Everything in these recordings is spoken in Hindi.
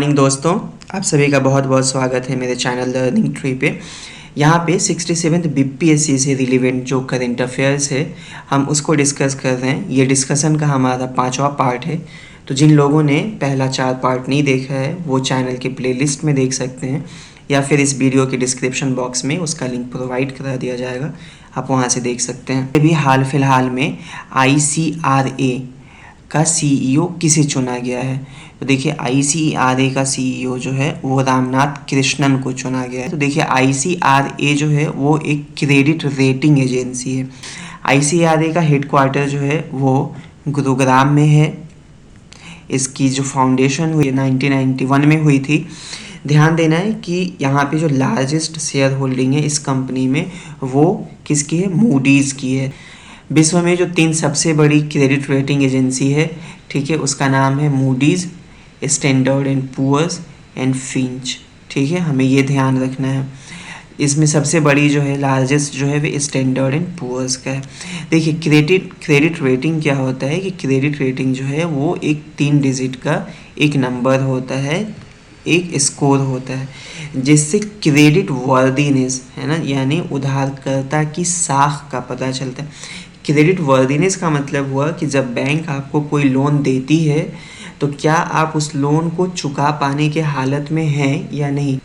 मॉर्निंग दोस्तों, आप सभी का बहुत बहुत स्वागत है मेरे चैनल लर्निंग ट्री पे। यहाँ पे 67th बीपीएससी से रिलेवेंट जो करंट अफेयर्स है हम उसको डिस्कस कर रहे हैं। ये डिस्कशन का हमारा 5वां पार्ट है। तो जिन लोगों ने पहला 4 पार्ट नहीं देखा है वो चैनल के प्लेलिस्ट में देख सकते हैं या फिर इस वीडियो के डिस्क्रिप्शन बॉक्स में उसका लिंक प्रोवाइड करा दिया जाएगा, आप वहाँ से देख सकते हैं। अभी हाल फिलहाल में ICRA का CEO किसे चुना गया है? तो देखिए ICRA का CEO जो है वो रामनाथ कृष्णन को चुना गया है। तो देखिए ICRA जो है वो एक क्रेडिट रेटिंग एजेंसी है। ICRA का हेडक्वार्टर जो है वो गुरुग्राम में है। इसकी जो फाउंडेशन हुई 1991 में हुई थी। ध्यान देना है कि यहाँ पे जो लार्जेस्ट शेयर होल्डिंग है इस कंपनी में वो किसकी है? मूडीज़ की है। विश्व में जो 3 सबसे बड़ी क्रेडिट रेटिंग एजेंसी है, ठीक है, उसका नाम है Moody's, Standard and Poor's and Fitch. ठीक है, हमें ये ध्यान रखना है। इसमें सबसे बड़ी जो है लार्जेस्ट जो है वो स्टैंडर्ड एंड पुअर्स का है। देखिए क्रेडिट रेटिंग क्या होता है कि क्रेडिट रेटिंग जो है वो एक 3 डिजिट का एक नंबर होता है, एक स्कोर होता है जिससे क्रेडिट वर्दीनेस है ना, यानी उधारकर्ता की साख का पता चलता है। क्रेडिट वर्दीनेस का मतलब हुआ कि जब बैंक आपको कोई लोन देती है तो क्या आप उस लोन को चुका पाने के हालत में हैं या नहीं।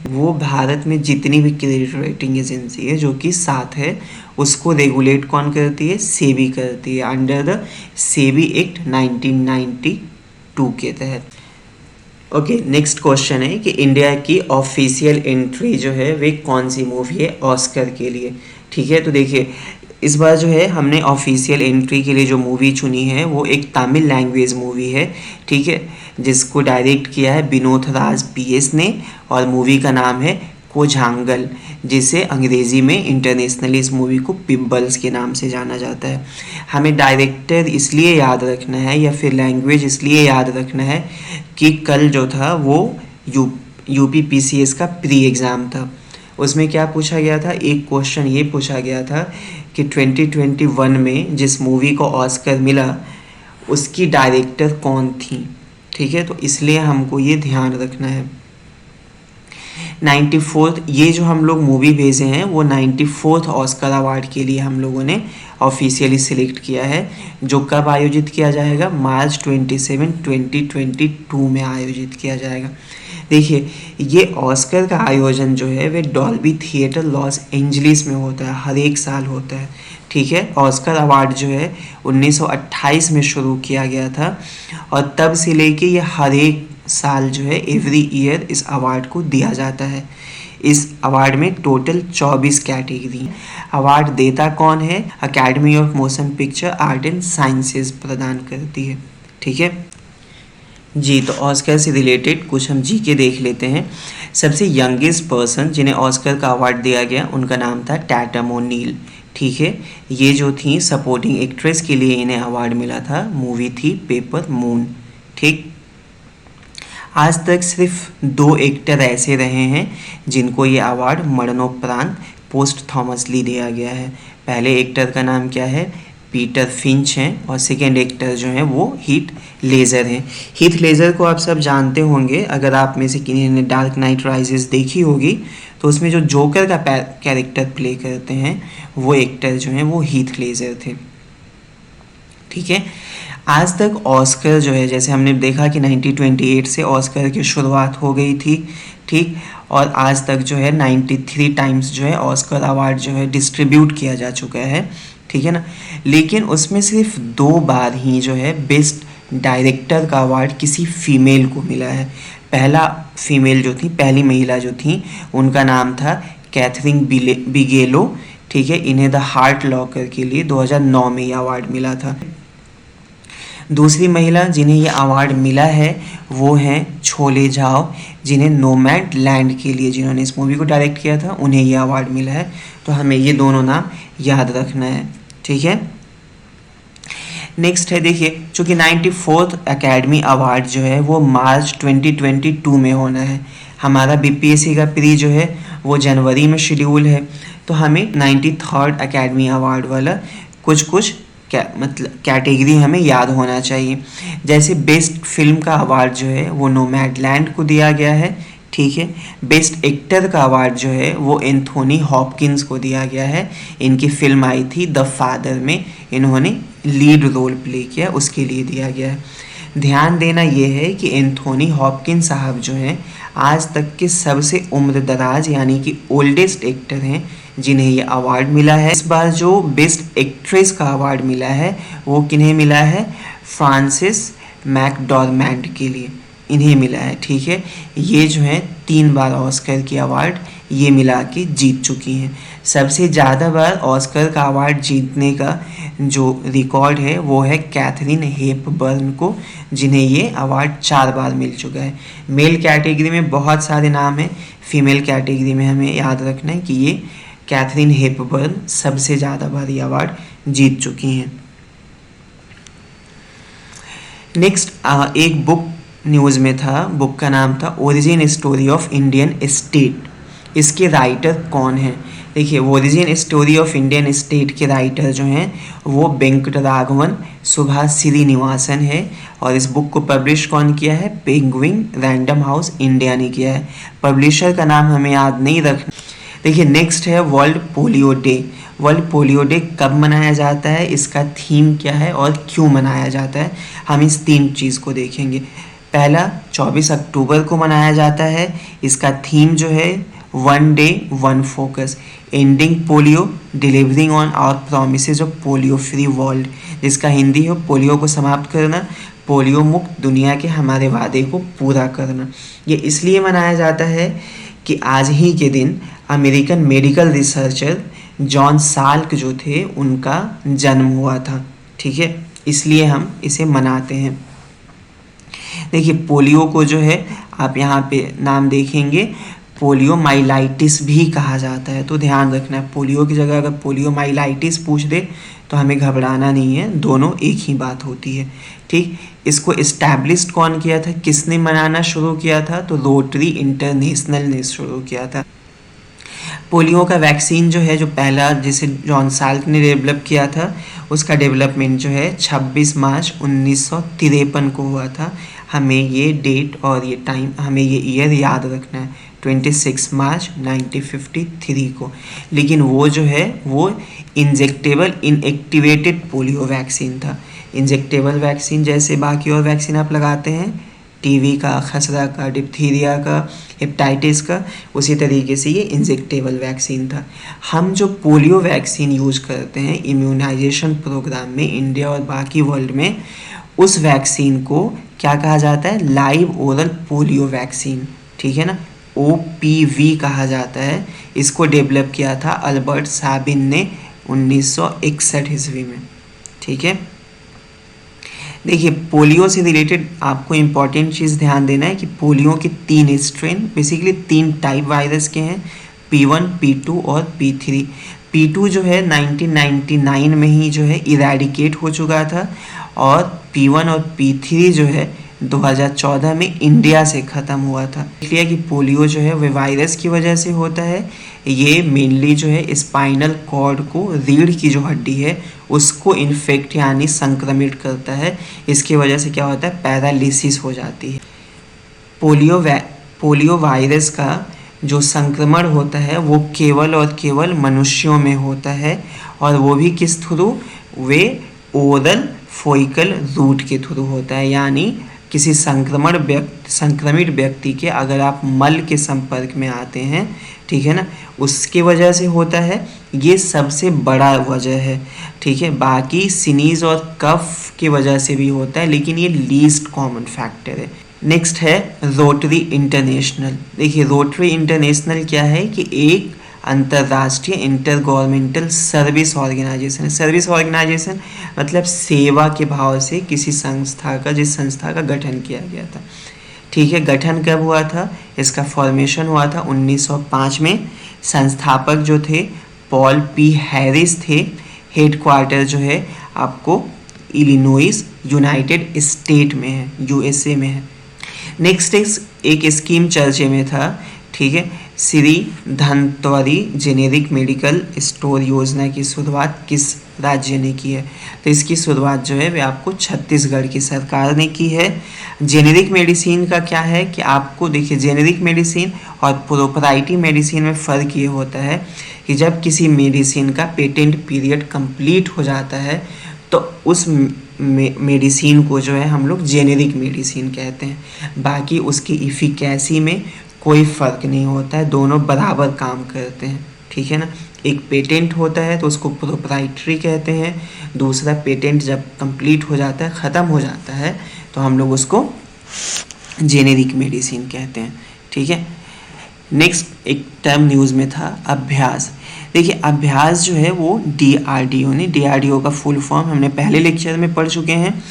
वो भारत में जितनी भी क्रेडिट रेटिंग एजेंसी है जो कि 7 है, उसको रेगुलेट कौन करती है? सेबी करती है, अंडर द सेबी एक्ट 1992 के तहत। ओके, नेक्स्ट क्वेश्चन है कि इंडिया की ऑफिशियल एंट्री जो है वे कौन सी मूवी है ऑस्कर के लिए। ठीक है, तो देखिए इस बार जो है हमने ऑफिशियल एंट्री के लिए जो मूवी चुनी है वो एक तमिल लैंग्वेज मूवी है। ठीक है, जिसको डायरेक्ट किया है विनोद राज PS ने और मूवी का नाम है कोझांगल, जिसे अंग्रेज़ी में इंटरनेशनली इस मूवी को पिम्बल्स के नाम से जाना जाता है। हमें डायरेक्टर इसलिए याद रखना है या फिर लैंग्वेज इसलिए याद रखना है कि कल जो था वो UPPCS का प्री एग्ज़ाम था। उसमें क्या पूछा गया था? एक क्वेश्चन ये पूछा गया था कि 2021 में जिस मूवी को ऑस्कर मिला उसकी डायरेक्टर कौन थी। ठीक है, तो इसलिए हमको ये ध्यान रखना है। 94th ये जो हम लोग मूवी भेजे हैं वो 94th ऑस्कर अवार्ड के लिए हम लोगों ने ऑफिशियली सिलेक्ट किया है, जो कब आयोजित किया जाएगा? मार्च 27, 2022 में आयोजित किया जाएगा। देखिए ये ऑस्कर का आयोजन जो है वह डॉल्बी थिएटर लॉस एंजलिस में होता है, हर एक साल होता है। ठीक है, ऑस्कर अवार्ड जो है 1928 में शुरू किया गया था और तब से लेके ये हर एक साल जो है एवरी ईयर इस अवार्ड को दिया जाता है। इस अवार्ड में टोटल 24 कैटेगरी। अवार्ड देता कौन है? Academy of motion picture art and sciences प्रदान करती है। ठीक है जी, तो ऑस्कर से रिलेटेड कुछ हम जीके देख लेते हैं। सबसे यंगेस्ट पर्सन जिन्हें ऑस्कर का अवार्ड दिया गया उनका नाम था टैटम ओनील। ठीक है, ये जो थी सपोर्टिंग एक्ट्रेस के लिए इन्हें अवार्ड मिला था, मूवी थी पेपर मून। ठीक, आज तक सिर्फ 2 एक्टर ऐसे रहे हैं जिनको ये अवार्ड मरणोपरांत पोस्ट थॉमसली दिया गया है। पहले एक्टर का नाम क्या है? पीटर फिंच हैं और सेकेंड एक्टर जो हैं वो हीथ लेजर हैं। हीथ लेजर को आप सब जानते होंगे, अगर आप में से किसी ने डार्क नाइट राइजेस देखी होगी तो उसमें जो जोकर का कैरेक्टर प्ले करते हैं वो एक्टर जो हैं वो हीथ लेजर थे। ठीक है, आज तक ऑस्कर जो है, जैसे हमने देखा कि 1928 से ऑस्कर की शुरुआत हो गई थी। ठीक, और आज तक जो है 93 टाइम्स जो है ऑस्कर अवार्ड जो है डिस्ट्रीब्यूट किया जा चुका है। ठीक है ना, लेकिन उसमें सिर्फ 2 बार ही जो है बेस्ट डायरेक्टर का अवार्ड किसी फीमेल को मिला है। पहला फीमेल जो थी, पहली महिला जो थी, उनका नाम था कैथरीन बिगेलो। ठीक है, इन्हें द हार्ट लॉकर के लिए 2009 में यह अवार्ड मिला था। दूसरी महिला जिन्हें ये अवार्ड मिला है वो हैं छोले झाओ, जिन्हें नोमैड लैंड के लिए, जिन्होंने इस मूवी को डायरेक्ट किया था, उन्हें ये अवार्ड मिला है। तो हमें ये दोनों नाम याद रखना है। ठीक है, नेक्स्ट है, देखिए चूँकि 94th एकेडमी अवार्ड जो है वो मार्च 2022 में होना है, हमारा BPSC का प्री जो है वो जनवरी में शेड्यूल है, तो हमें 93rd एकेडमी अवार्ड वाला कुछ मतलब कैटेगरी हमें याद होना चाहिए। जैसे बेस्ट फिल्म का अवार्ड जो है वो नोमैडलैंड को दिया गया है, ठीक है। बेस्ट एक्टर का अवार्ड जो है वो एंथोनी हॉपकिंस को दिया गया है। इनकी फिल्म आई थी द फादर में इन्होंने लीड रोल प्ले किया, उसके लिए दिया गया है। ध्यान देना ये है कि एंथोनी हॉपकिंस साहब जो हैं आज तक के सबसे उम्र दराज यानी कि ओल्डेस्ट एक्टर हैं जिन्हें ये अवार्ड मिला है। इस बार जो बेस्ट एक्ट्रेस का अवार्ड मिला है वो किन्हें मिला है, फ्रांसिस मैकडॉर्मैंड के लिए इन्हें मिला है, ठीक है। ये जो है 3 बार ऑस्कर की अवार्ड ये मिला के जीत चुकी हैं। सबसे ज़्यादा बार ऑस्कर का अवार्ड जीतने का जो रिकॉर्ड है वो है कैथरीन हेपबर्न को, जिन्हें ये अवार्ड 4 बार मिल चुका है। मेल कैटेगरी में बहुत सारे नाम हैं, फीमेल कैटेगरी में हमें याद रखना है कि ये कैथरीन हेपबर्न सबसे ज़्यादा बार ये अवार्ड जीत चुकी हैं। नेक्स्ट एक बुक न्यूज़ में था, बुक का नाम था origin story of Indian state. इसके राइटर कौन हैं? देखिए, origin story of Indian state के राइटर जो हैं वो वेंकटराघवन सुभाष श्रीनिवासन है। और इस बुक को पब्लिश कौन किया है? पेंगुइन रैंडम हाउस इंडिया ने किया है। पब्लिशर का नाम हमें याद नहीं रखना। देखिए, नेक्स्ट है world polio day. World polio day कब मनाया जाता है, इसका थीम क्या है और क्यों मनाया जाता है, हम इस 3 चीज़ को देखेंगे। पहला 24 अक्टूबर को मनाया जाता है। इसका थीम जो है 1 day 1 focus, ending polio delivering on our promises of polio free world, जिसका हिंदी है पोलियो को समाप्त करना, पोलियो मुक्त दुनिया के हमारे वादे को पूरा करना। ये इसलिए मनाया जाता है कि आज ही के दिन American medical researcher John Salk जो थे उनका जन्म हुआ था, ठीक है, इसलिए हम इसे मनाते हैं। देखिए, पोलियो को जो है आप यहाँ पे नाम देखेंगे पोलियो माइलाइटिस भी कहा जाता है, तो ध्यान रखना है पोलियो की जगह अगर पोलियो माइलाइटिस पूछ दे तो हमें घबराना नहीं है, दोनों एक ही बात होती है, ठीक। इसको इस्टेब्लिश कौन किया था, किसने मनाना शुरू किया था, तो रोटरी इंटरनेशनल ने शुरू किया था। पोलियो का वैक्सीन जो है, जो पहला जिसे जॉन साल्क ने डेवलप किया था, उसका डेवलपमेंट जो है 26 मार्च 1953 को हुआ था। हमें ये डेट और ये टाइम, हमें ये ईयर याद रखना है, 26 मार्च 1953 को। लेकिन वो जो है वो इंजेक्टेबल इनएक्टिवेटेड पोलियो वैक्सीन था। इंजेक्टेबल वैक्सीन जैसे बाकी और वैक्सीन आप लगाते हैं, टीवी का, खसरा का, डिप्थीरिया का, हेपेटाइटिस का, उसी तरीके से ये इंजेक्टेबल वैक्सीन था। हम जो पोलियो वैक्सीन यूज करते हैं इम्यूनाइजेशन प्रोग्राम में इंडिया और बाकी वर्ल्ड में, उस वैक्सीन को क्या कहा जाता है, लाइव ओरल पोलियो वैक्सीन, ठीक है ना, OPV कहा जाता है। इसको डेवलप किया था अल्बर्ट साबिन ने 1961 ईस्वी में, ठीक है। देखिए, पोलियो से रिलेटेड आपको इम्पॉर्टेंट चीज़ ध्यान देना है कि पोलियो के 3 स्ट्रेन, बेसिकली 3 टाइप वायरस के हैं, P1, P2 और P3। P2 जो है 1999 में ही जो है इरेडिकेट हो चुका था, और P1 और P3 जो है 2014 में इंडिया से ख़त्म हुआ था। इसलिए कि पोलियो जो है वह वायरस की वजह से होता है। ये मेनली जो है स्पाइनल कॉर्ड को, रीढ़ की जो हड्डी है उसको इन्फेक्ट यानी संक्रमित करता है। इसकी वजह से क्या होता है, पैरालिसिस हो जाती है। पोलियो वायरस का जो संक्रमण होता है वो केवल और केवल मनुष्यों में होता है, और वो भी किस थ्रू, वे ओरल फोइकल रूट के थ्रू होता है। यानी किसी संक्रमित व्यक्ति के अगर आप मल के संपर्क में आते हैं, ठीक है ना, उसके वजह से होता है। ये सबसे बड़ा वजह है, ठीक है। बाकी सिनीज और कफ की वजह से भी होता है, लेकिन ये लीस्ट कॉमन फैक्टर है। नेक्स्ट है रोटरी इंटरनेशनल। देखिए, रोटरी इंटरनेशनल क्या है कि एक अंतर्राष्ट्रीय इंटर गवर्नमेंटल सर्विस ऑर्गेनाइजेशन है। सर्विस ऑर्गेनाइजेशन मतलब सेवा के भाव से किसी संस्था का, जिस संस्था का गठन किया गया था, ठीक है। गठन कब हुआ था, इसका फॉर्मेशन हुआ था 1905 में। संस्थापक जो थे पॉल पी हैरिस थे। हेडक्वार्टर जो है आपको इलिनोइस यूनाइटेड स्टेट में है, USA में है। नेक्स्ट एक स्कीम चर्चे में था, ठीक है। श्री धनत्वरी जेनेरिक मेडिकल स्टोर योजना की शुरुआत किस राज्य ने की है। तो इसकी शुरुआत जो है वे आपको छत्तीसगढ़ की सरकार ने की है। जेनेरिक मेडिसिन का क्या है कि आपको देखिए, जेनेरिक मेडिसिन और प्रोप्राइटरी मेडिसिन में फ़र्क ये होता है कि जब किसी मेडिसिन का पेटेंट पीरियड कंप्लीट हो जाता है तो उस मेडिसिन को जो है हम लोग जेनेरिक मेडिसिन कहते हैं। बाकी उसकी इफिकेसी में कोई फ़र्क नहीं होता है, दोनों बराबर काम करते हैं, ठीक है ना। एक पेटेंट होता है तो उसको प्रोप्राइटरी कहते हैं, दूसरा पेटेंट जब कंप्लीट हो जाता है, ख़त्म हो जाता है, तो हम लोग उसको जेनेरिक मेडिसिन कहते हैं, ठीक है। नेक्स्ट एक टर्म न्यूज़ में था अभ्यास। देखिए अभ्यास जो है वो DRDO ने, DRDO का फुल फॉर्म हमने पहले लेक्चर में पढ़ चुके हैं।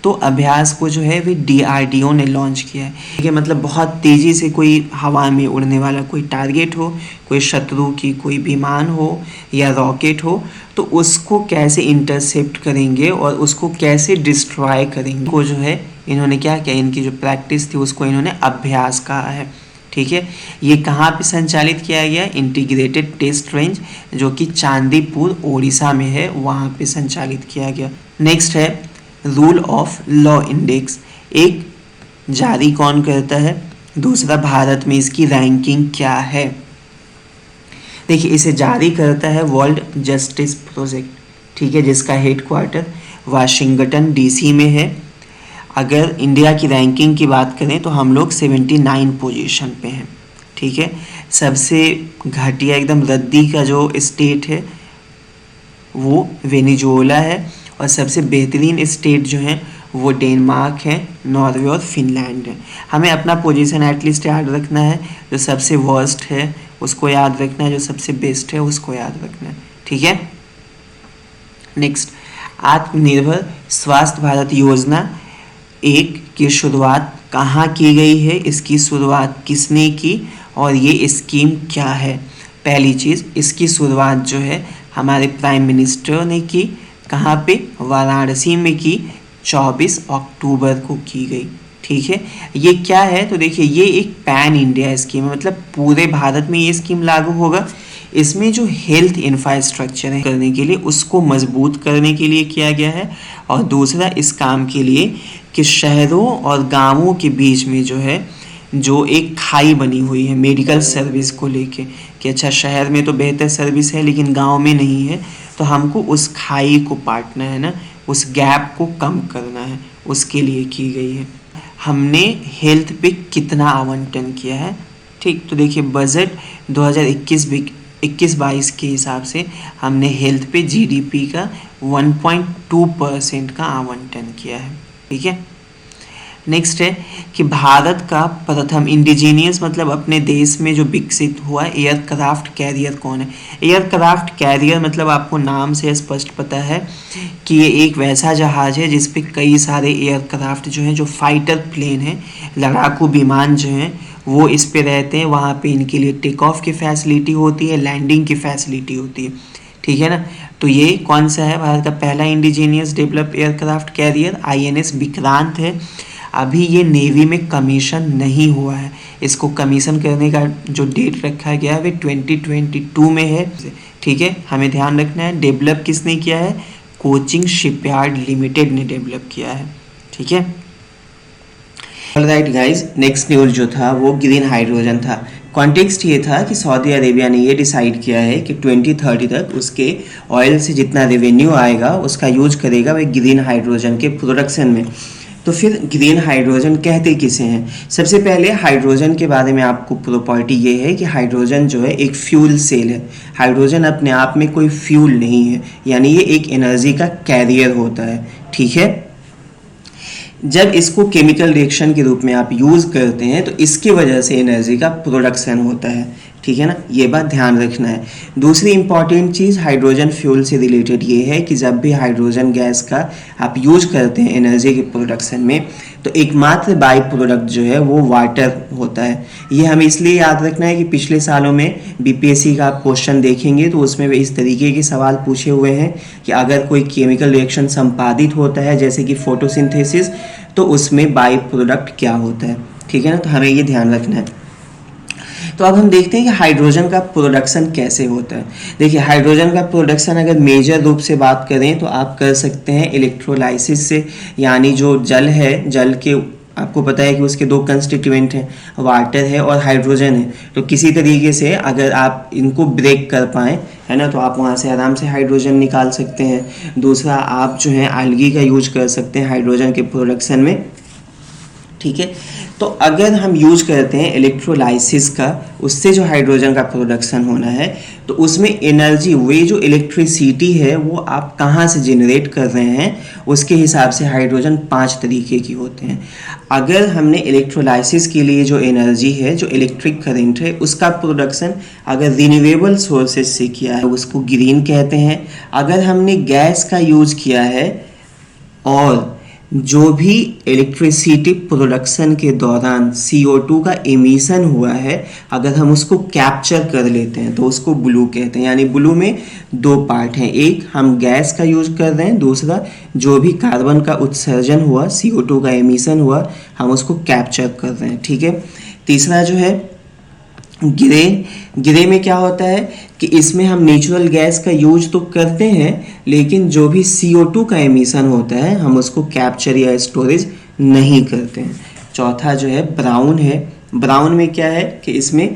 तो अभ्यास को जो है वे DRDO ने लॉन्च किया है, ठीक है। मतलब बहुत तेज़ी से कोई हवा में उड़ने वाला कोई टारगेट हो, कोई शत्रु की कोई विमान हो या रॉकेट हो, तो उसको कैसे इंटरसेप्ट करेंगे और उसको कैसे डिस्ट्रॉय करेंगे, वो जो है इन्होंने क्या किया, इनकी जो प्रैक्टिस थी उसको इन्होंने अभ्यास कहा है, ठीक है। ये कहाँ पे संचालित किया गया, इंटीग्रेटेड टेस्ट रेंज जो कि चांदीपुर ओडिशा में है, वहाँ पे संचालित किया गया। नेक्स्ट है रूल ऑफ लॉ इंडेक्स। एक जारी कौन करता है, दूसरा भारत में इसकी रैंकिंग क्या है। देखिए इसे जारी करता है वर्ल्ड जस्टिस प्रोजेक्ट, ठीक है, जिसका हेडक्वार्टर वाशिंगटन DC में है। अगर इंडिया की रैंकिंग की बात करें तो हम लोग 79 पोजीशन पे हैं, ठीक है। सबसे घटिया एकदम रद्दी का जो स्टेट है वो वेनेजुएला है, और सबसे बेहतरीन स्टेट जो हैं वो डेनमार्क है, नॉर्वे और फिनलैंड है। हमें अपना पोजीशन एटलीस्ट याद रखना है, जो सबसे वर्स्ट है उसको याद रखना है, जो सबसे बेस्ट है उसको याद रखना है, ठीक है। नेक्स्ट, आत्मनिर्भर स्वास्थ्य भारत योजना एक की शुरुआत कहाँ की गई है, इसकी शुरुआत किसने की और ये स्कीम क्या है। पहली चीज़, इसकी शुरुआत जो है हमारे प्राइम मिनिस्टर ने की, कहाँ पे, वाराणसी में की, 24 अक्टूबर को की गई, ठीक है। ये क्या है तो देखिए ये एक पैन इंडिया स्कीम है, मतलब पूरे भारत में ये स्कीम लागू होगा। इसमें जो हेल्थ इंफ्रास्ट्रक्चर है करने के लिए उसको मजबूत करने के लिए किया गया है, और दूसरा इस काम के लिए कि शहरों और गांवों के बीच में जो है जो एक खाई बनी हुई है मेडिकल सर्विस को लेके, कि अच्छा शहर में तो बेहतर सर्विस है लेकिन गांव में नहीं है, तो हमको उस खाई को पाटना है ना, उस गैप को कम करना है, उसके लिए की गई है। हमने हेल्थ पे कितना आवंटन किया है, ठीक, तो देखिए बजट 2021-22 के हिसाब से हमने हेल्थ पे GDP का 1.2% का आवंटन किया है, ठीक है। नेक्स्ट है कि भारत का प्रथम इंडिजीनियस मतलब अपने देश में जो विकसित हुआ एयरक्राफ्ट कैरियर कौन है। एयरक्राफ्ट कैरियर मतलब आपको नाम से स्पष्ट पता है कि ये एक वैसा जहाज है जिस पे कई सारे एयरक्राफ्ट जो हैं, जो फाइटर प्लेन हैं, लड़ाकू विमान जो हैं वो इस पे रहते हैं। वहाँ पे इनके लिए टेक ऑफ की फैसिलिटी होती है, लैंडिंग की फैसिलिटी होती है, ठीक है ना। तो ये कौन सा है, भारत का पहला indigenous develop aircraft carrier INS Vikrant है। अभी ये नेवी में कमीशन नहीं हुआ है, इसको कमीशन करने का जो डेट रखा गया है वे 2022 में है, ठीक है। हमें ध्यान रखना है डेवलप किसने किया है, कोचिन शिपयार्ड लिमिटेड ने डेवलप किया है, ठीक है। ऑलराइट गाइस, नेक्स्ट न्यूज़ जो था वो ग्रीन हाइड्रोजन था। कॉन्टेक्स्ट ये था कि सऊदी अरेबिया ने ये डिसाइड किया है कि 2030 तक उसके ऑयल से जितना रेवेन्यू आएगा उसका यूज करेगा वह ग्रीन हाइड्रोजन के प्रोडक्शन में। तो फिर ग्रीन हाइड्रोजन कहते किसे हैं। सबसे पहले हाइड्रोजन के बारे में आपको प्रॉपर्टी ये है कि हाइड्रोजन जो है एक फ्यूल सेल है। हाइड्रोजन अपने आप में कोई फ्यूल नहीं है, यानी ये एक एनर्जी का कैरियर होता है, ठीक है। जब इसको केमिकल रिएक्शन के रूप में आप यूज़ करते हैं तो इसकी वजह से एनर्जी का प्रोडक्शन होता है, ठीक है ना, ये बात ध्यान रखना है। दूसरी इंपॉर्टेंट चीज़ हाइड्रोजन फ्यूल से रिलेटेड ये है कि जब भी हाइड्रोजन गैस का आप यूज करते हैं एनर्जी के प्रोडक्शन में तो एकमात्र बाई प्रोडक्ट जो है वो वाटर होता है। ये हमें इसलिए याद रखना है कि पिछले सालों में BPSC का आप क्वेश्चन देखेंगे तो उसमें वे इस तरीके के सवाल पूछे हुए हैं कि अगर कोई केमिकल रिएक्शन संपादित होता है जैसे कि फोटोसिंथेसिस तो उसमें बाई प्रोडक्ट क्या होता है, ठीक है ना, तो हमें ये ध्यान रखना है। तो अब हम देखते हैं कि हाइड्रोजन का प्रोडक्शन कैसे होता है। देखिए हाइड्रोजन का प्रोडक्शन अगर मेजर रूप से बात करें तो आप कर सकते हैं इलेक्ट्रोलाइसिस से, यानी जो जल है, जल के आपको पता है कि उसके दो कंस्टिट्यूएंट हैं, वाटर है और हाइड्रोजन है। तो किसी तरीके से अगर आप इनको ब्रेक कर पाएँ, है ना, तो आप वहाँ से आराम से हाइड्रोजन निकाल सकते हैं। दूसरा, आप जो है एल्गी का यूज कर सकते हैं हाइड्रोजन के प्रोडक्शन में, ठीक है। तो अगर हम यूज करते हैं इलेक्ट्रोलाइसिस का, उससे जो हाइड्रोजन का प्रोडक्शन होना है, तो उसमें एनर्जी, वे जो इलेक्ट्रिसिटी है वो आप कहाँ से जनरेट कर रहे हैं, उसके हिसाब से हाइड्रोजन 5 तरीके की होते हैं। अगर हमने इलेक्ट्रोलाइसिस के लिए जो एनर्जी है, जो इलेक्ट्रिक करंट है, उसका प्रोडक्शन अगर रिन्यूएबल सोर्सेज से किया है उसको ग्रीन कहते हैं। अगर हमने गैस का यूज किया है और जो भी इलेक्ट्रिसिटी प्रोडक्शन के दौरान CO2 का एमिशन हुआ है, अगर हम उसको कैप्चर कर लेते हैं तो उसको ब्लू कहते हैं। यानी ब्लू में 2 पार्ट हैं, एक हम गैस का यूज कर रहे हैं, दूसरा जो भी कार्बन का उत्सर्जन हुआ, CO2 का एमिशन हुआ, हम उसको कैप्चर कर रहे हैं, ठीक है। तीसरा जो है ग्रे में क्या होता है कि इसमें हम नेचुरल गैस का यूज तो करते हैं, लेकिन जो भी CO2 का एमिशन होता है हम उसको कैप्चर या स्टोरेज नहीं करते हैं। चौथा जो है ब्राउन है। ब्राउन में क्या है कि इसमें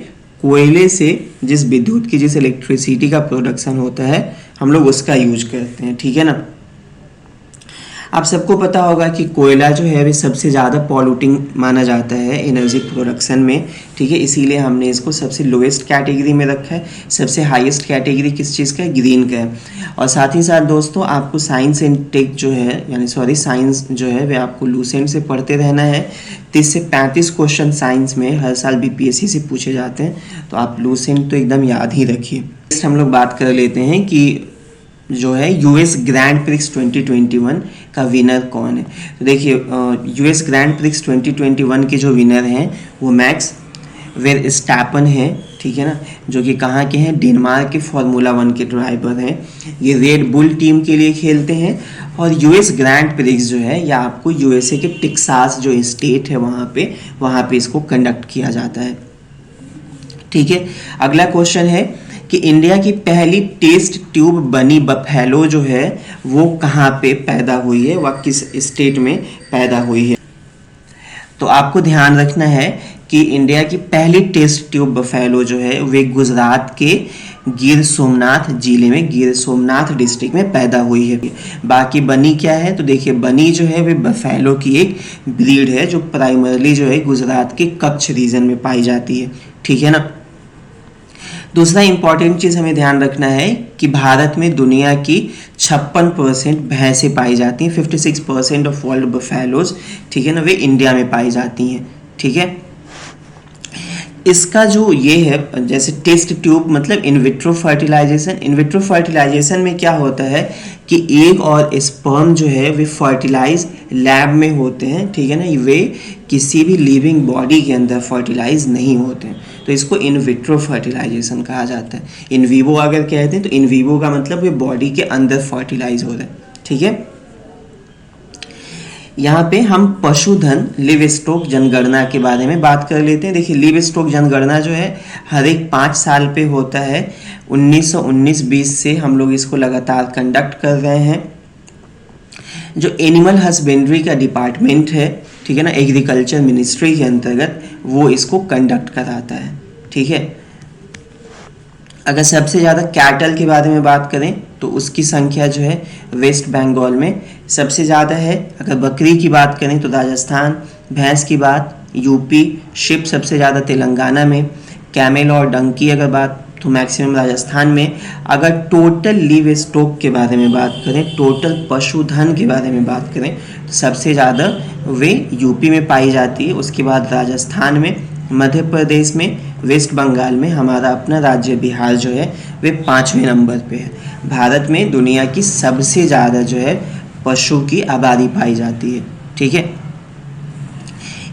कोयले से जिस विद्युत की, जिस इलेक्ट्रिसिटी का प्रोडक्शन होता है, हम लोग उसका यूज करते हैं, ठीक है ना। आप सबको पता होगा कि कोयला जो है वे सबसे ज़्यादा पॉल्यूटिंग माना जाता है एनर्जी प्रोडक्शन में, ठीक है। इसीलिए हमने इसको सबसे लोएस्ट कैटेगरी में रखा है। सबसे हाईएस्ट कैटेगरी किस चीज़ का है? ग्रीन का है। और साथ ही साथ दोस्तों आपको साइंस एंड टेक जो है, यानी साइंस जो है वे आपको लूसेंट से पढ़ते रहना है। 30 से 35 क्वेश्चन साइंस में हर साल BPSC से पूछे जाते हैं, तो आप लूसेंट तो एकदम याद ही रखिए। नेक्स्ट हम लोग बात कर लेते हैं कि जो है US ग्रैंड प्रिक्स 2021 का विनर कौन है। तो देखिए US ग्रैंड प्रिक्स 2021 के जो विनर हैं वो मैक्स वर्स्टैपेन है, ठीक है ना, जो कि कहाँ के हैं? डेनमार्क के फॉर्मूला 1 के ड्राइवर हैं। ये रेड बुल टीम के लिए खेलते हैं। और US ग्रैंड प्रिक्स जो है या आपको USA के टेक्सास जो स्टेट है वहाँ पे इसको कंडक्ट किया जाता है, ठीक है। अगला क्वेश्चन है कि इंडिया की पहली टेस्ट ट्यूब बनी बफेलो जो है वो कहाँ पे पैदा हुई है, वह किस स्टेट में पैदा हुई है। तो आपको ध्यान रखना है कि इंडिया की पहली टेस्ट ट्यूब बफेलो जो है वे गुजरात के गिर सोमनाथ जिले में, गिर सोमनाथ डिस्ट्रिक्ट में पैदा हुई है। बाकी बनी क्या है? तो देखिए बनी जो है वे बफेलो की एक ब्रीड है जो प्राइमरली जो है गुजरात के कच्छ रीजन में पाई जाती है, ठीक है ना। दूसरा इंपॉर्टेंट चीज़ हमें ध्यान रखना है कि भारत में दुनिया की 56% भैंसें पाई जाती हैं। 56% ऑफ वर्ल्ड बफेलोज, ठीक है ना, वे इंडिया में पाई जाती हैं, ठीक है। इसका जो ये है, जैसे टेस्ट ट्यूब मतलब in vitro fertilisation. In vitro fertilisation में क्या होता है कि एग और स्पर्म जो है वे फर्टिलाइज लैब में होते हैं, ठीक है ना, वे किसी भी लिविंग बॉडी के अंदर फर्टिलाइज नहीं होते हैं, तो इसको इन विट्रो फर्टिलाइजेशन कहा जाता है। इन वीवो अगर कहते हैं तो इन वीवो का मतलब वे बॉडी के अंदर फर्टिलाइज हो रहा है, ठीक है। यहाँ पे हम पशुधन लिव स्टॉक जनगणना के बारे में बात कर लेते हैं। देखिए लिव स्टॉक जनगणना जो है हर एक 5 साल पे होता है। 1919-20 से हम लोग इसको लगातार कंडक्ट कर रहे हैं। जो एनिमल हस्बेंड्री का डिपार्टमेंट है, ठीक है ना, एग्रीकल्चर मिनिस्ट्री के अंतर्गत, वो इसको कंडक्ट कराता है, ठीक है। अगर सबसे ज़्यादा कैटल के बारे में बात करें तो उसकी संख्या जो है वेस्ट बंगाल में सबसे ज़्यादा है। अगर बकरी की बात करें तो राजस्थान, भैंस की बात यूपी, शिप सबसे ज़्यादा तेलंगाना में, कैमल और डंकी अगर बात तो मैक्सिमम राजस्थान में। अगर टोटल लिव स्टॉक के बारे में बात करें, टोटल पशुधन के बारे में बात करें तो सबसे ज़्यादा वे यूपी में पाई जाती है, उसके बाद राजस्थान में, मध्य प्रदेश में, वेस्ट बंगाल में, हमारा अपना राज्य बिहार जो है वे 5वें नंबर पे है। भारत में दुनिया की सबसे ज़्यादा जो है पशु की आबादी पाई जाती है, ठीक है।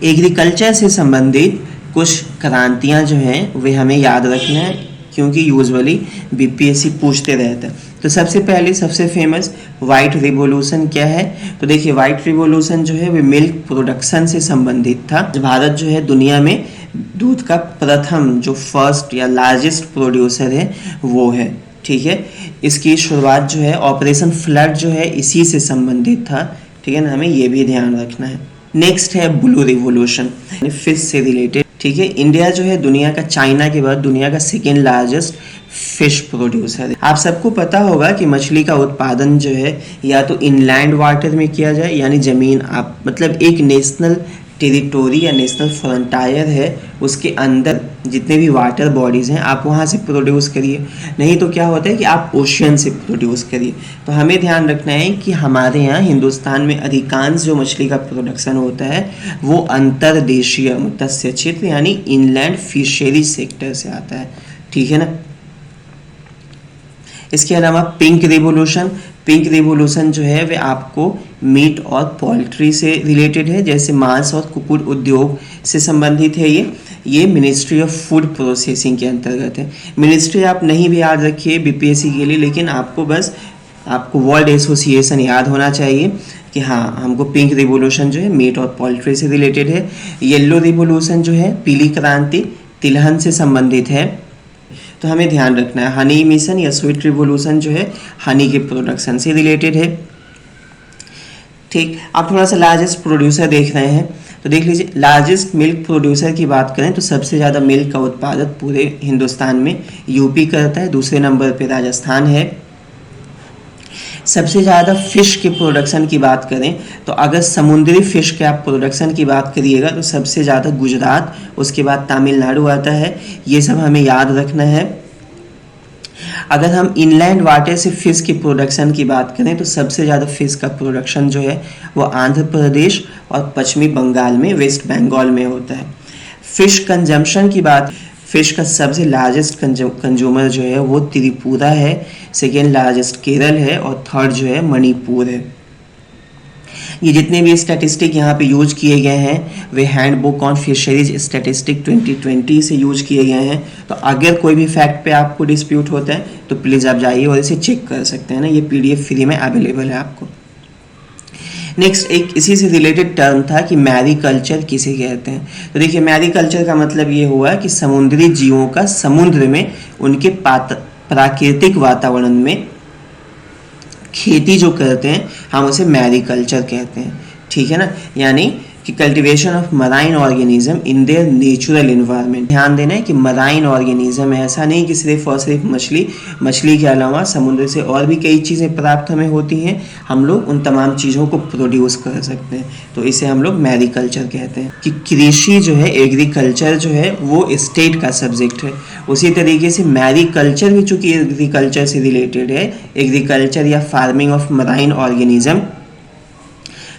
एग्रीकल्चर से संबंधित कुछ क्रांतियाँ जो हैं वे हमें याद रखना है, क्योंकि यूजुअली BPSC पूछते रहता है। तो सबसे पहले सबसे फेमस वाइट रिवॉल्यूशन क्या है? तो देखिए वाइट रिवॉल्यूशन जो है वे मिल्क प्रोडक्शन से संबंधित था। भारत जो है दुनिया में दूध का प्रथम जो फर्स्ट या लार्जेस्ट प्रोड्यूसर है वो है। ठीक है, इसकी शुरुआत जो है ऑपरेशन फ्लड जो है इसी से संबंधित था। ठीक है ना, हमें ये भी ध्यान रखना है। नेक्स्ट है ब्लू रिवोल्यूशन, फिश से रिलेटेड। ठीक है, इंडिया जो है दुनिया का, चाइना के बाद दुनिया का सेकेंड लार्जेस्ट फिश प्रोड्यूसर है। आप सबको पता होगा कि मछली का उत्पादन जो है या तो इनलैंड वाटर में किया जाए, यानी ज़मीन आप मतलब एक नेशनल टेरिटोरी या नेशनल फ्रंटायर है उसके अंदर जितने भी वाटर बॉडीज़ हैं आप वहाँ से प्रोड्यूस करिए, नहीं तो क्या होता है कि आप ओशियन से प्रोड्यूस करिए। तो हमें ध्यान रखना है कि हमारे यहाँ हिंदुस्तान में अधिकांश जो मछली का प्रोडक्शन होता है वो अंतर्देशीय मत्स्य क्षेत्र यानी इनलैंड फिशरी सेक्टर से आता है। ठीक है ना। इसके अलावा पिंक रिवोल्यूशन जो है वे आपको मीट और पोल्ट्री से रिलेटेड है, जैसे मांस और कुक्कुट उद्योग से संबंधित है। ये मिनिस्ट्री ऑफ फूड प्रोसेसिंग के अंतर्गत है। मिनिस्ट्री आप नहीं भी याद रखिए बीपीएससी के लिए, लेकिन आपको वर्ल्ड एसोसिएशन याद होना चाहिए कि हाँ हमको पिंक रिवोल्यूशन जो है मीट और पोल्ट्री से रिलेटेड है। येलो रिवोल्यूशन जो है पीली क्रांति तिलहन से संबंधित है, तो हमें ध्यान रखना है। हनी मिशन या स्वीट रिवोल्यूशन जो है हनी के प्रोडक्शन से रिलेटेड है। ठीक, आप थोड़ा सा लार्जेस्ट प्रोड्यूसर देख रहे हैं तो देख लीजिए, लार्जेस्ट मिल्क प्रोड्यूसर की बात करें तो सबसे ज़्यादा मिल्क का उत्पादन पूरे हिंदुस्तान में यूपी करता है, दूसरे नंबर पे राजस्थान है। सबसे ज़्यादा फिश के प्रोडक्शन की बात करें तो अगर समुद्री फिश के आप प्रोडक्शन की बात करिएगा तो सबसे ज़्यादा गुजरात, उसके बाद तमिलनाडु आता है। ये सब हमें याद रखना है। अगर हम इनलैंड वाटर से फिश की प्रोडक्शन की बात करें तो सबसे ज़्यादा फिश का प्रोडक्शन जो है वो आंध्र प्रदेश और पश्चिमी बंगाल में, वेस्ट बंगाल में होता है। फिश कंजम्पशन की बात, फिश का सबसे लार्जेस्ट कंज्यूमर जो है वो त्रिपुरा है, सेकेंड लार्जेस्ट केरल है और थर्ड जो है मणिपुर है। ये जितने भी स्टैटिस्टिक यहाँ पे यूज किए गए हैं वे हैंडबुक ऑन फिशरीज स्टैटिस्टिक 2020 से यूज किए गए हैं। तो अगर कोई भी फैक्ट पे आपको डिस्प्यूट होता है तो प्लीज़ आप जाइए और इसे चेक कर सकते हैं ना, ये PDF फ्री में अवेलेबल है आपको। नेक्स्ट एक इसी से रिलेटेड टर्म था कि मैरीकल्चर किसे कहते हैं। तो देखिए मैरीकल्चर का मतलब ये हुआ कि समुद्री जीवों का समुद्र में उनके प्राकृतिक वातावरण में खेती जो करते हैं हम उसे मैरीकल्चर कहते हैं। ठीक है ना, यानी कि cultivation of marine organism in their natural environment. ध्यान देना है कि मराइन ऑर्गेनिज्म ऐसा नहीं कि सिर्फ और सिर्फ मछली के अलावा समुद्र से और भी कई चीज़ें प्राप्त हमें होती हैं, हम लोग उन तमाम चीज़ों को प्रोड्यूस कर सकते हैं, तो इसे हम लोग मैरीकल्चर कहते हैं। कि कृषि जो है, एग्रीकल्चर जो है वो स्टेट का सब्जेक्ट है, उसी तरीके से मैरीकल्चर भी चूँकि एग्रीकल्चर से रिलेटेड है, एग्रीकल्चर या फार्मिंग ऑफ मराइन ऑर्गेनिज्म,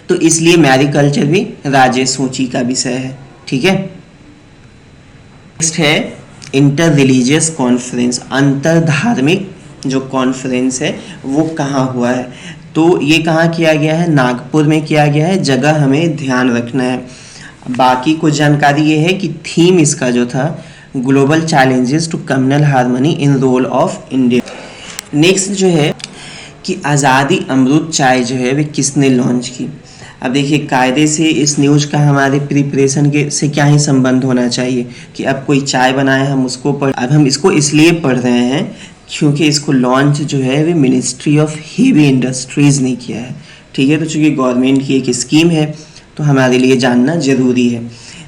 तो इसलिए मैरीकल्चर भी राज्य सूची का विषय है। ठीक है। नेक्स्ट है इंटर रिलीजियस कॉन्फ्रेंस, अंतर धार्मिक जो कॉन्फ्रेंस है वो कहाँ हुआ है। तो ये कहाँ किया गया है, नागपुर में किया गया है। जगह हमें ध्यान रखना है। बाकी कुछ जानकारी ये है कि थीम इसका जो था global challenges to communal harmony in role of India. Next जो है कि आज़ादी अमृत चाय जो है वे किसने लॉन्च की। अब देखिए कायदे से इस न्यूज़ का हमारे प्रिपरेशन के से क्या ही संबंध होना चाहिए कि अब कोई चाय बनाए हम उसको अब हम इसको इसलिए पढ़ रहे हैं क्योंकि इसको लॉन्च जो है वे मिनिस्ट्री ऑफ हेवी इंडस्ट्रीज़ ने किया है। ठीक है, तो चूँकि गवर्नमेंट की एक स्कीम है तो हमारे लिए जानना ज़रूरी है।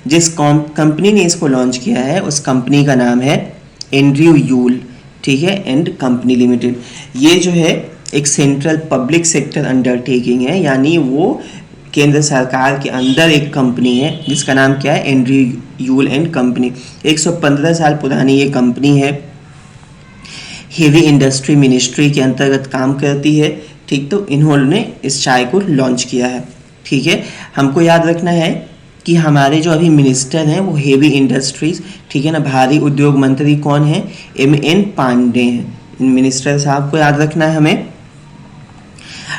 जिस कंपनी ने इसको लॉन्च किया है उस कंपनी का नाम है एंड्रयू यूल, ठीक है, एंड कंपनी लिमिटेड। ये जो है एक सेंट्रल पब्लिक सेक्टर अंडरटेकिंग है, यानी वो केंद्र सरकार के अंदर एक कंपनी है जिसका नाम क्या है, एंड्रयू यूल एंड कंपनी। 115 साल पुरानी ये कंपनी है, हेवी इंडस्ट्री मिनिस्ट्री के अंतर्गत काम करती है। ठीक, तो इन्होंने इस चाय को लॉन्च किया है। ठीक है, हमको याद रखना है कि हमारे जो अभी मिनिस्टर हैं वो हेवी इंडस्ट्रीज, ठीक है ना, भारी उद्योग मंत्री कौन है, MN पांडे हैं। इन मिनिस्टर साहब को याद रखना है हमें।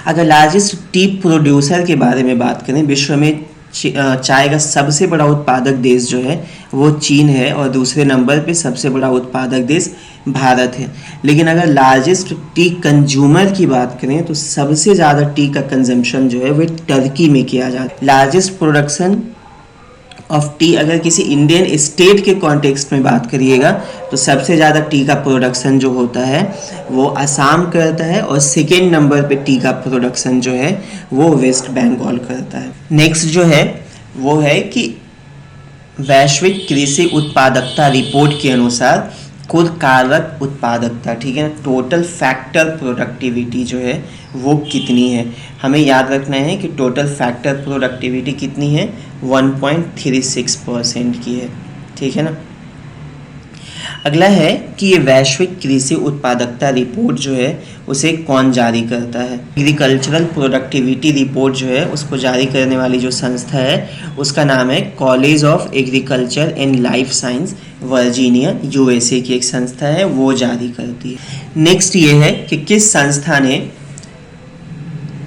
अगर लार्जेस्ट टी प्रोड्यूसर के बारे में बात करें, विश्व में चाय का सबसे बड़ा उत्पादक देश जो है वो चीन है और दूसरे नंबर पे सबसे बड़ा उत्पादक देश भारत है। लेकिन अगर लार्जेस्ट टी कंज्यूमर की बात करें तो सबसे ज़्यादा टी का कंजम्पशन जो है वो टर्की में किया जाता है। लार्जेस्ट प्रोडक्शन ऑफ टी अगर किसी इंडियन स्टेट के कॉन्टेक्स्ट में बात करिएगा तो सबसे ज़्यादा टी का प्रोडक्शन जो होता है वो असम करता है, और सेकेंड नंबर पे टी का प्रोडक्शन जो है वो वेस्ट बंगाल करता है। नेक्स्ट जो है वो है कि वैश्विक कृषि उत्पादकता रिपोर्ट के अनुसार कुल कारक उत्पादकता, ठीक है, टोटल फैक्टर प्रोडक्टिविटी जो है वो कितनी है। हमें याद रखना है कि टोटल फैक्टर प्रोडक्टिविटी कितनी है, 1.36% की है, ठीक है ना। अगला है कि ये वैश्विक कृषि उत्पादकता रिपोर्ट जो है उसे कौन जारी करता है। एग्रीकल्चरल प्रोडक्टिविटी रिपोर्ट जो है उसको जारी करने वाली जो संस्था है उसका नाम है college of agriculture and life science, Virginia, USA की एक संस्था है, वो जारी करती है। नेक्स्ट ये है कि किस संस्था ने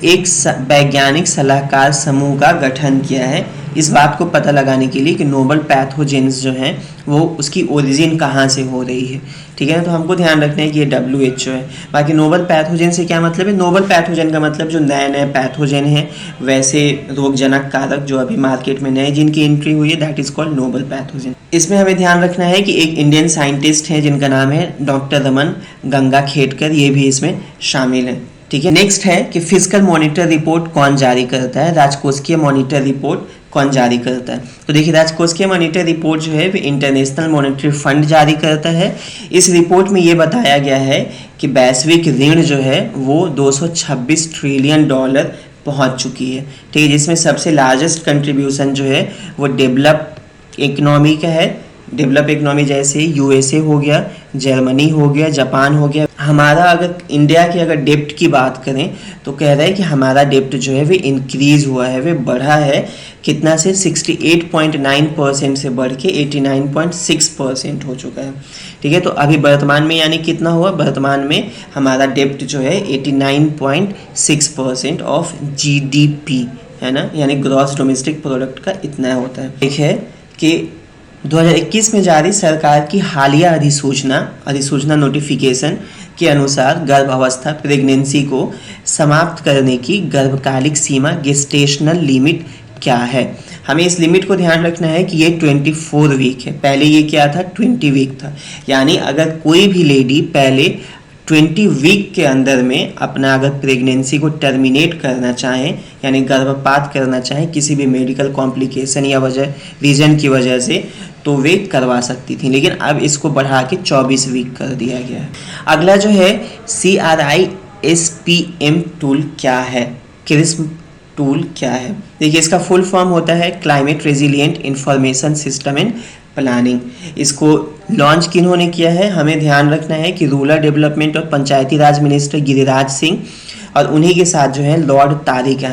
एक वैज्ञानिक सलाहकार समूह का गठन किया है इस बात को पता लगाने के लिए कि नोबल पैथोजेंस जो हैं वो उसकी ओरिजिन कहाँ से हो रही है, ठीक है ना। तो हमको ध्यान रखना है कि ये WHO है। बाकी नोबल पैथोजेन से क्या मतलब है, नोबल पैथोजेन का मतलब जो नए नए पैथोजेन हैं, वैसे रोगजनक कारक जो अभी मार्केट में नए जिनकी एंट्री हुई है, that is called noble pathogen. इसमें हमें ध्यान रखना है कि एक इंडियन साइंटिस्ट है जिनका नाम है डॉक्टर रमन गंगाखेडकर, ये भी इसमें शामिल है, ठीक है। नेक्स्ट है कि फिजिकल मॉनिटर रिपोर्ट कौन जारी करता है, राजकोषीय मॉनिटर रिपोर्ट कौन जारी करता है। तो देखिए राजकोषीय मॉनिटर रिपोर्ट जो है वो इंटरनेशनल मॉनिटरी फंड जारी करता है। इस रिपोर्ट में ये बताया गया है कि वैश्विक ऋण जो है वो 226 ट्रिलियन डॉलर पहुंच चुकी है, ठीक है, जिसमें सबसे लार्जेस्ट कंट्रीब्यूशन जो है वो डेवलप इकोनॉमी का है। डेवलप इकोनॉमी जैसे यूएसए हो गया, जर्मनी हो गया, जापान हो गया। हमारा अगर इंडिया की अगर डेप्ट की बात करें तो कह रहा है कि हमारा डेप्ट जो है वो इंक्रीज हुआ है, वो बढ़ा है कितना से 68.9% से बढ़ के 89.6% हो चुका है, ठीक है। तो अभी वर्तमान में यानी कितना हुआ, वर्तमान में हमारा डेप्ट जो है 89.6% ऑफ GDP है ना, यानी ग्रॉस डोमेस्टिक प्रोडक्ट का इतना होता है। एक है कि 2021 में जारी सरकार की हालिया अधिसूचना नोटिफिकेशन के अनुसार गर्भावस्था प्रेगनेंसी को समाप्त करने की गर्भकालिक सीमा गेस्टेशनल लिमिट क्या है। हमें इस लिमिट को ध्यान रखना है कि ये 24 वीक है। पहले ये क्या था, 20 वीक था। यानी अगर कोई भी लेडी पहले 20 वीक के अंदर में अपना अगर प्रेगनेंसी को टर्मिनेट करना चाहें, यानी गर्भपात करना चाहें किसी भी मेडिकल कॉम्प्लिकेशन या रीजन की वजह से, तो वे करवा सकती थी, लेकिन अब इसको बढ़ा के 24 वीक कर दिया गया है। अगला जो है CRISPM टूल क्या है, क्रिस्प टूल क्या है। देखिए इसका फुल फॉर्म होता है climate resilient information system and planning. इसको लॉन्च किन्होंने किया है, हमें ध्यान रखना है कि रूरल डेवलपमेंट और पंचायती राज मिनिस्टर गिरिराज सिंह, और उन्हीं के साथ जो है लॉर्ड तारिक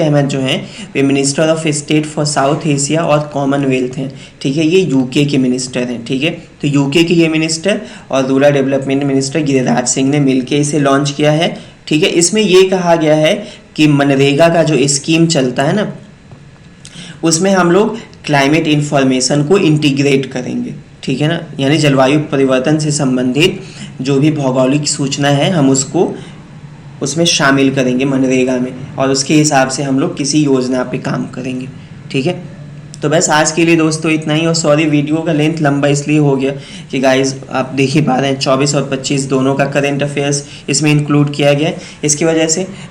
अहमद जो हैं वे minister of state for South Asia और कॉमनवेल्थ हैं, ठीक है। ये यूके के मिनिस्टर हैं, ठीक है। तो यूके के ये मिनिस्टर और rural development minister Giriraj Singh ने मिलकर इसे लॉन्च किया है, ठीक है। इसमें ये कहा गया है कि मनरेगा का जो स्कीम चलता है ना, उसमें हम लोग क्लाइमेट इंफॉर्मेशन को इंटीग्रेट करेंगे, ठीक है ना, यानी जलवायु परिवर्तन से संबंधित जो भी भौगोलिक सूचना है हम उसको उसमें शामिल करेंगे मनरेगा में, और उसके हिसाब से हम लोग किसी योजना पे काम करेंगे, ठीक है। तो बस आज के लिए दोस्तों इतना ही, और सॉरी वीडियो का लेंथ लंबा इसलिए हो गया कि गाइज आप देख ही पा रहे हैं 24 और 25 दोनों का करंट अफेयर्स इसमें इंक्लूड किया गया है। इसकी वजह से